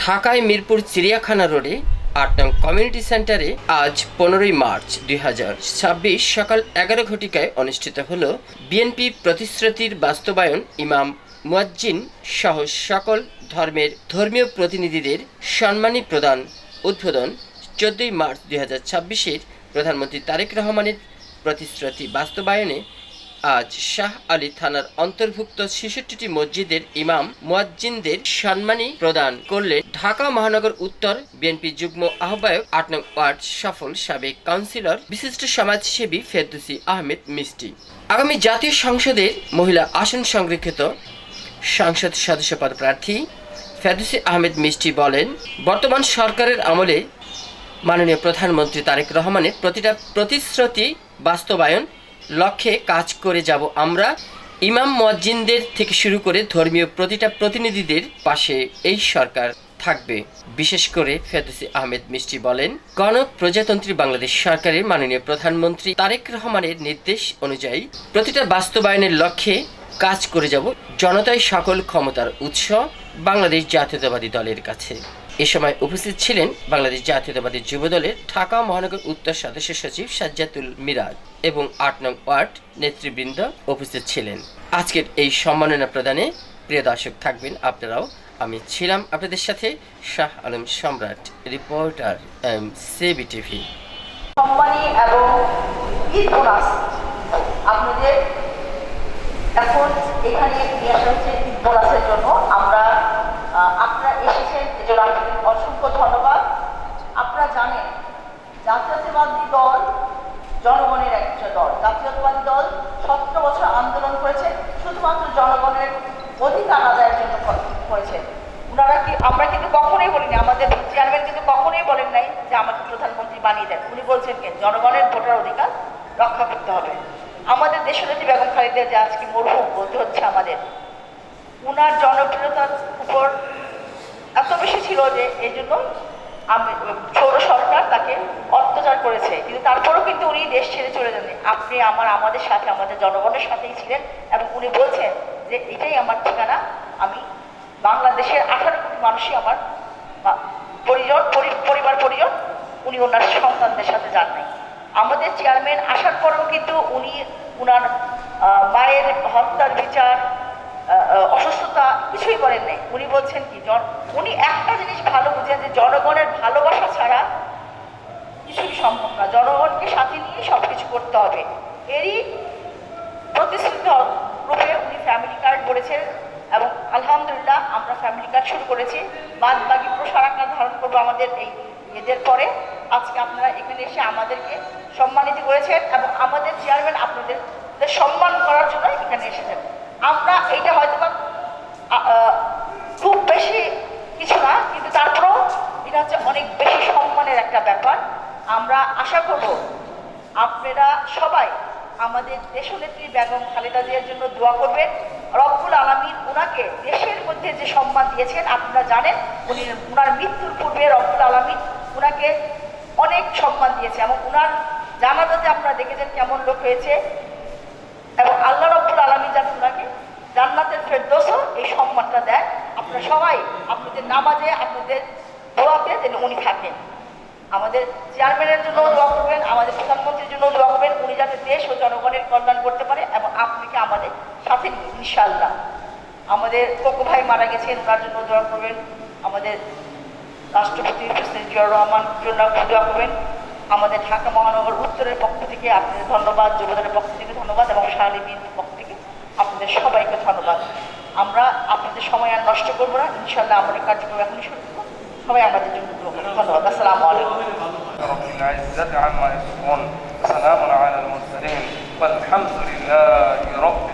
ঢাকায় মিরপুর চিড়িয়াখানা রোডে ৮ নং কমিউনিটি সেন্টারে আজ ১৫ই মার্চ ২০২৬ সকাল ১১ ঘটিকায় অনুষ্ঠিত হল বিএনপি প্রতিশ্রুতির বাস্তবায়ন ইমাম মুয়াজ্জিন সহ সকল ধর্মের ধর্মীয় প্রতিনিধিদের সম্মানী প্রদান উদ্বোধন। ১৪ই মার্চ ২০২৬-এর প্রধানমন্ত্রী তারেক রহমানের প্রতিশ্রুতি বাস্তবায়নে আজ শাহ আলী থানার অন্তর্ভুক্ত ৬৬টি মসজিদের ইমাম মুয়াজ্জিনদের সম্মানী প্রদান করলেন ঢাকা মহানগর উত্তর বিএনপি যুগ্ম আহ্বায়ক ৮ নং ওয়ার্ড সফল সাবেক কাউন্সিলর বিশিষ্ট সমাজসেবী ফেরদৌসী আহমেদ মিষ্টি। আগামী জাতীয় সংসদের মহিলা আসন সংরক্ষিত সংসদ সদস্য পদ প্রার্থী ফেরদৌসী আহমেদ মিষ্টি বলেন, বর্তমান সরকারের আমলে মাননীয় প্রধানমন্ত্রী তারেক রহমানের প্রতিটা প্রতিশ্রুতি বাস্তবায়ন লক্ষ্যে কাজ করে যাব। আমরা ইমাম মুয়াজ্জিনদের থেকে শুরু করে ধর্মীয় প্রতিটা প্রতিনিধিদের পাশে এই সরকার থাকবে। বিশেষ করে ফেরদৌসী আহমেদ মিষ্টি বলেন, গণপ্রজাতন্ত্রী বাংলাদেশ সরকারের মাননীয় প্রধানমন্ত্রী তারেক রহমানের নির্দেশ অনুযায়ী প্রতিটা বাস্তবায়নের লক্ষ্যে কাজ করে যাব। জনতাই সকল ক্ষমতার উৎস বাংলাদেশ জাতীয়তাবাদী দলের কাছে। এ সময় উপস্থিত ছিলেন বাংলাদেশ জাতীয়তাবাদী যুবদলের ঢাকা মহানগর উত্তর সদস্য সচিব সাজ্জাতুল মিরাজ এবং ৮ নং ওয়ার্ড নেতৃবৃন্দ উপস্থিত ছিলেন। আজকের এই সম্মাননা প্রদানে প্রিয় দর্শক থাকবেন আপনারাও। আমি ছিলাম আপনাদের সাথে শাহ আলম সম্রাট, রিপোর্টার সিবি টিভি। কোম্পানি এবং ঈদ বোনাস আপনাদের এখন এখানে নিয়ে আসা হচ্ছে ঈদ বোনাসের জন্য। আপনারা এসেছেন এজন্য আপনাদের অসংখ্য ধন্যবাদ। আপনারা জানেন জাতীয়তাবাদী দল জনগণের একটা দল। জাতীয়তাবাদী দল ১৭ বছর আন্দোলন করেছে, শুধুমাত্র জনগণের অধিকার আদায়ের জন্য করেছে। আমরা কিন্তু কখনোই বলিনি, আমাদের চেয়ারম্যান কিন্তু কখনোই বলেন নাই যে আমাকে প্রধানমন্ত্রী বানিয়ে দেন। উনি বলছেন কি, জনগণের ভোটার অধিকার রক্ষা করতে হবে। আমাদের দেশনেত্রী বেগম খালেদা যে আজকে মরহুম বলতে হচ্ছে আমাদের, উনার জনপ্রিয়তার উপর এত বেশি ছিল যে এই জন্য সৌর সরকার তাকে অত্যাচার করেছে, কিন্তু তারপরেও কিন্তু উনি দেশ ছেড়ে চলে যান। আপনি আমাদের সাথে, আমাদের জনগণের সাথেই ছিলেন এবং উনি বলছেন যে এটাই আমার ঠিকানা। আমি বাংলাদেশের ১৮ কোটি মানুষই আমার পরিবার পরিজন। উনি ওনার সন্তানদের সাথে যান নাই। আমাদের চেয়ারম্যান আসার পরেও কিন্তু উনি ওনার মায়ের হত্যার বিচার, অসুস্থতা কিছুই করেন নাই। উনি বলছেন কি, উনি একটা জিনিস ভালো বুঝেন যে জনগণের ভালোবাসা ছাড়া কিছুই সম্ভব না। জনগণকে সাথে নিয়ে সবকিছু করতে হবে। এরই প্রতিশ্রুতি রূপে উনি ফ্যামিলি কার্ড বলেছেন এবং আলহামদুলিল্লাহ আমরা ফ্যামিলি কার্ড শুরু করেছি। বাদ বাকি প্রসার আকার ধারণ করবো আমাদের এই এদের পরে। আজকে আপনারা এখানে এসে আমাদেরকে সম্মানিত করেছেন এবং আমাদের চেয়ারম্যান আপনাদের সম্মান করার জন্য এখানে এসেছেন। আমরা এইটা হয়তো খুব বেশি কিছু না, কিন্তু তারপরেও এটা হচ্ছে অনেক বেশি সম্মানের একটা ব্যাপার। আমরা আশা করব আপনারা সবাই আমাদের দেশনেত্রী বেগম খালেদা জিয়ার জন্য দোয়া করবেন। রব্বুল আলামিন ওনাকে দেশের মধ্যে যে সম্মান দিয়েছেন আপনারা জানেন, ওনার মৃত্যুর পূর্বে রব্বুল আলামিন ওনাকে অনেক সম্মান দিয়েছে এবং ওনার জানাজাতে আপনারা দেখেছেন কেমন লোক হয়েছে এবং আল্লাহ রব্বুল আলামিন যাতে ওনাকে জান্নাতের ফেরদৌসও এই সম্মানটা দেয়। আপনারা সবাই আপনাদের নামাজে, আপনাদের দোয়াতে যেন উনি থাকেন। আমাদের চেয়ারম্যানের জন্য দোয়া করবেন, আমাদের প্রধানমন্ত্রীর জন্য দোয়া করবেন, উনি যাতে দেশ ও জনগণের কল্যাণ করতে পারে এবং আপনাকে আমাদের সাথে নিয়ে ইনশাআল্লাহ। আমাদের কোকো ভাই মারা গেছেন, ওনার জন্য দোয়া করবেন। আমাদের রাষ্ট্রপতি প্রেসিডেন্ট জিয়াউর রহমান জন্য দোয়া করবেন। আমাদের ঢাকা মহানগর উত্তরের পক্ষ থেকে আপনাদের ধন্যবাদ, যুবদলের পক্ষ থেকে ধন্যবাদ এবং শাহলী বিএনপির পক্ষ থেকে আপনাদের সবাইকে ধন্যবাদ। আমরা আপনাদের সময় আর নষ্ট করবো না, ইনশাআল্লাহ আমাদের কার্যক্রম এখনই শুরু করবো। সবাই আমাদের জন্য ধন্যবাদ। আসসালামু আলাইকুম। রব্বিল ইজ্জাতি আম্মা ইয়াসিফুন, সালামুন আলাল মুরসালিন, ওয়ালহামদুলিল্লাহি রাব্বিল